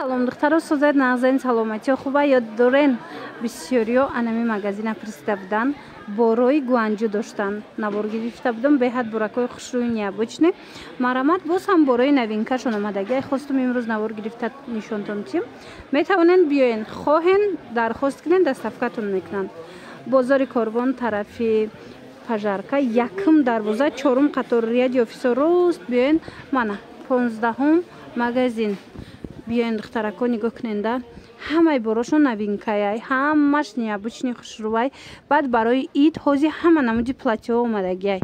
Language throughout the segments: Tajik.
Салом, духтаро созед нағзаин саломатиё хуба ёд дорен бисёриё анами магазина пристав будан борои гуанҷу доштанд. Набор гирифта будам беҳад буракои хушрӯи необычне. Марамат боз ҳам борои новинкашон омадагӣ. Хостум имрӯз набор гирифта нишонтон чим. Метавонен биёен, хоҳен дархост кунен, доставкатон мекунанд. Бозори Корвон тарафи Пажарка, якм дарвоза, чорум қатор рияди офисо рост биёен. Мана 15 магазин. Биёен духтарако нигоҳ куненда. Ҳамаи борошон новинкаяй, ҳамаш необычни хушрӯвай. Баъд барои ид ҳози ҳама намуди платьё омадагиай.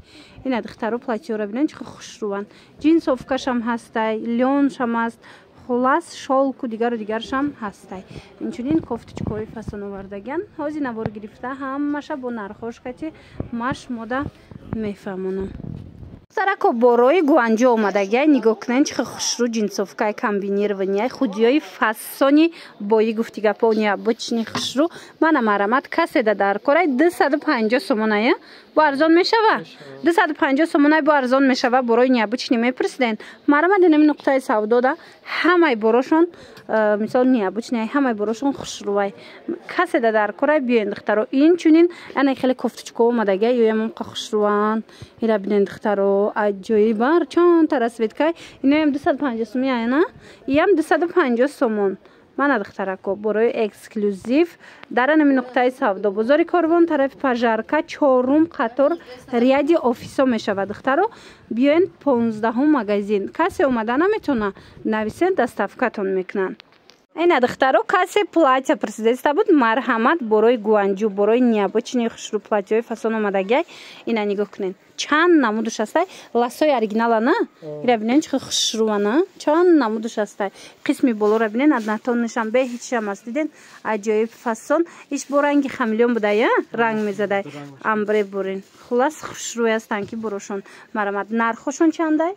Ина духтаро платьёро бинен чӣ хушрӯванд. Ҷинсовкашам ҳастай, лёншам ҳаст, хулас шолку дигару дигаршам ҳастай. Инчунин кофточкаҳои фасон овардагиан. Ҳози набор гирифта ҳамаша бо нархошкати маш мода мефаҳмонам. Сарако борои гуанҷо омадагиай. Нигоҳ кунен чӣ хушрӯ ҷинсовкаи комбинированияй, худиёи фасони бои гуфтигапо необычни хушрӯ. Мана марамат каседа дар корай 250 сомонае бо арзон мешава. 250 сомонае бо арзон мешава. Борои необычни мепурсиден. Марамат инами нуқтаи савдода ҳамаи борошон мисол необычни, ҳамаи борошон хушрӯвай. Каседа дар корай биёен духтаро. Инчунин ана хеле кофточка омадагиай ёям қа хушрӯванд. Ира бинен духтаро аҷоибар чанд тарасветкай. Иноям 250 сомон ана. Иям 250 сомон. Мана духтарако борои эксклюзив дар анами нуқтаи савдо бозори Корвон тарафи Пажарка чорум қатор рияди офисо мешава. Духтаро биёен 15 магазин. Касе омада наметона нависен, доставкатон мекунанд. Ина духтаро касе платья присидеста буд. Марҳамат борои гуанҷу, борои необычни хушрӯ платьёи фасон омадагиай. Ина нигоҳ кунен. Чанд намудуш ҳастай. Ласои оригинала на? Ира бинен чӣ хушрӯвана. Чанд намудуш ҳастай. Қисми болора бинен аднатонашам бе ҳичам ҳаст. Диден аҷоиб фасон. Иш бо ранги хамелеон будая? Ранг мезадай. Амбре бурин. Хулас хушрӯи ҳастанд ки борошон. Марамат нархошон чандай?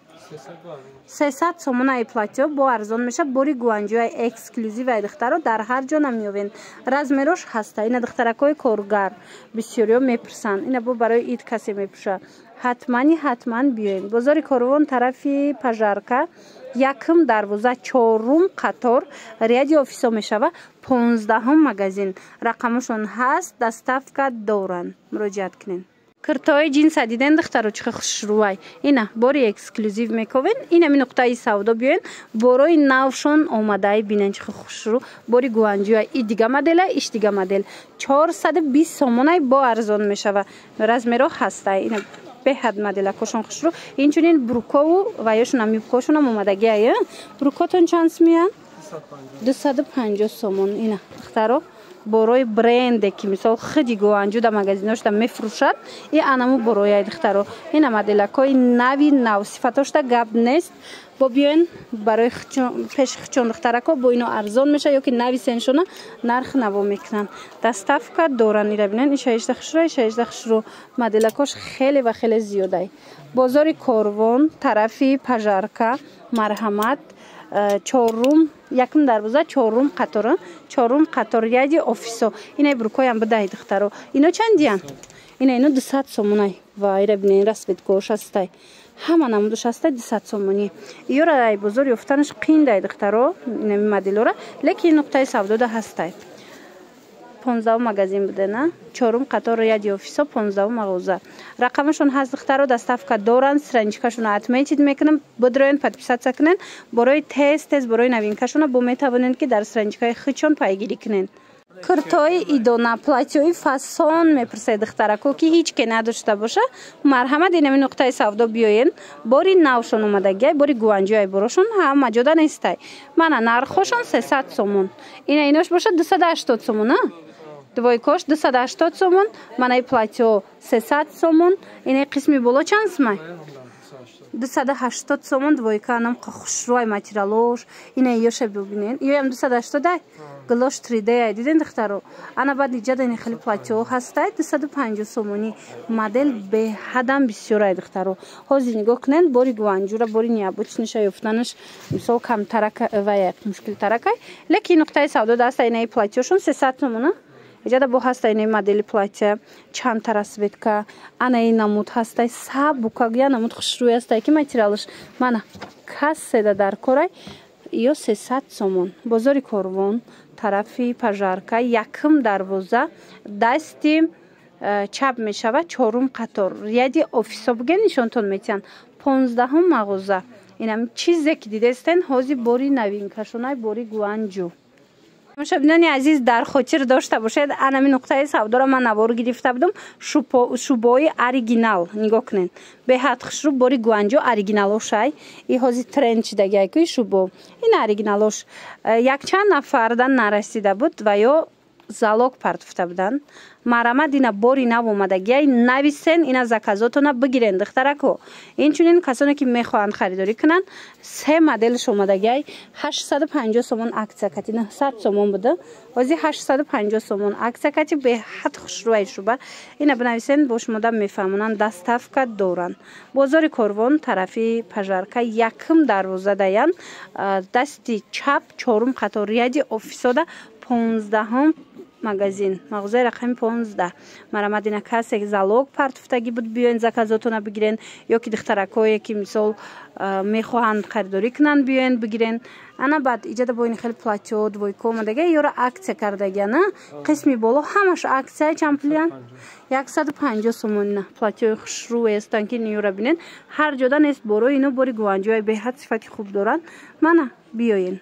300 сомонаи платьё бо арзон меша. Бори гуанҷои эксклюзиваи духтаро дар ҳар ҷо намёвен. Размерош ҳаста. Ина духтаракои коргар бисёриё мепурсанд. Ина бо барои ид касе мепуша. ҳатман биёен. Бозори Корвон тарафи Пажарка якм дарвоза чорум қатор рияди офисо мешава. 15 магазин. Рақамашон ҳаст, доставка доранд. муроҷиат кунен. Киртои ҷинса диден духтаро чӣ хушрӯвай. Ина бори эксклюзив мековен. Инами нуқтаи савдо биёен. Борои навшон омадай бинен чӣ хушрӯ. Бори гуанҷои и дига модела, иш дига модел. 420 сомонай бо арзон мешава. Размеро ҳастай. Ина беҳад моделакошон хушрӯ. Инчунин брукову ва ёшунам юбкошунам омадагиай. Брукотон чанд сомиян? 250 сомон. Ина духтаро борои бренде ки мисол хиди гуанҷу да магазиношда мефурӯшад. И анаму борояй духтаро. Ина моделакои нави нав сифатошда гап нест. бо биёен барои пеши хичон духтарако бо ино арзон меша ёки нави сеншона нарх наво мекунанд. Доставка доранд. Ира бинен иша 18 хушрӯ моделакош хеле ва хеле зиёдай. Бозори Корвон тарафи Пажарка марҳамат чорум якм дарвоза чорум қатор яди офисо. Ина брукоям бидаи духтаро. Ино чандиян? Ино 200 сомонай. Ва ира бинен расветгош ҳастай. ҳама намудуш ҳастай 200 сомонӣ. Ёра ай бозор ёфтанаш қин дай духтаро. Инами моделора лекин нуқтаи савдода ҳастай. 15 магазин буде на? Чорум қатор яди офисо 15 мағоза. Рақамашон ҳаст духтаро, доставка доранд. Страничкашона отметид мекунем. Бодроен подписаться кунен. Борои тез борои новинкашона бо метавонен ки дар страничкаи хичон пайгирӣ кунен. Киртои идона платьёи фасон мепурсед духтарако ки ҳеҷ ке надошта боша. Марҳамат инами нуқтаи савдо биёен. Бори навшон омадагиай, бори гуанҷои борошон ҳама ҷода нестай. Мана нархошон 300 сомон. Ина инош боша 280 сомон, а? Двойкош 280 сомон. Манаи платьё 300 сомон. Ина қисми боло чанд сомай? 280 сомон двойка анам хушрӯай материалош. Ина ёша бибинен. Ёям 280 дай. Глош 3D ай диден духтаро. Ана баъд иҷада ин хеле платьё ҳастай 250 сомонӣ. Модел беҳадам бисёр ай духтаро. Ҳозир нигоҳ кунен бори гуанҷура бори необычниша ёфтанаш мисол камтарака ва як мушкилтаракай. Лекин нуқтаи савдо даста инаи платьёшон 300 сомон. Иҷада бо ҳастай инаи модели платья чанд тарасветка анаи намуд ҳастай саб букагия намуд хушрӯи ҳастай ки материалаш мана каседа дар корай ё 300 сомон. Бозори Корвон, тарафи Пажарка, якм дарвоза, дасти чап мешавад, чорум қатор. Рияди офисо буге нишонтон метиҳанд. 15 мағоза. Инам чизе ки дидестен ҳозир бори навинкашонаи бори Гуанҷу. Мушобинони азиз, дар хотир дошта бошед, анами нуқтаи савдора ман навор гирифта будам, шубои оригинал. Нигоҳ кунед. Беҳад хушрӯ бори Гуанҷу оригиналошай. И ҳозир тренд шидагай ки шубо. Ин оригиналош якчанд нафардан нарасида буд ва ё залог партофта буданд. Марамад ина бори нав омадагиай нависен, ина заказотона бигирен духтарако. Инчунин касоне ки мехоҳанд харидорӣ кунанд, 3 моделш омадагиай 850 сомон аксия кати, 900 сомон буда. Ҳозир 850 сомон аксия кати, беҳад хушрӯи шуба. Ина бинависен, бо шумо дам мефаҳмонанд, доставка доранд. Бозори Корвон, тарафи Пажарка, якм дарвоза даян, дасти чап, чорум қатор, рияди офисода 15 магазин, мағозаи рақами 15. Марамад ина касе залог партофтагӣ буд, биёен заказотона бигирен, ё ки духтаракое ки мисол мехоҳанд харидорӣ кунанд, биёен бигирен. Ана баъд иҷада бо ин хеле платё двойка омадага, ёра аксия кардага, на қисми боло ҳамаш аксия чанд пулиян 150 сомон. Платёи хушрӯе ҳастанд ки ёра бинен, ҳар ҷода нест. Борои ино бори Гуанҷу беҳад сифати хуб доранд. Мана биёен.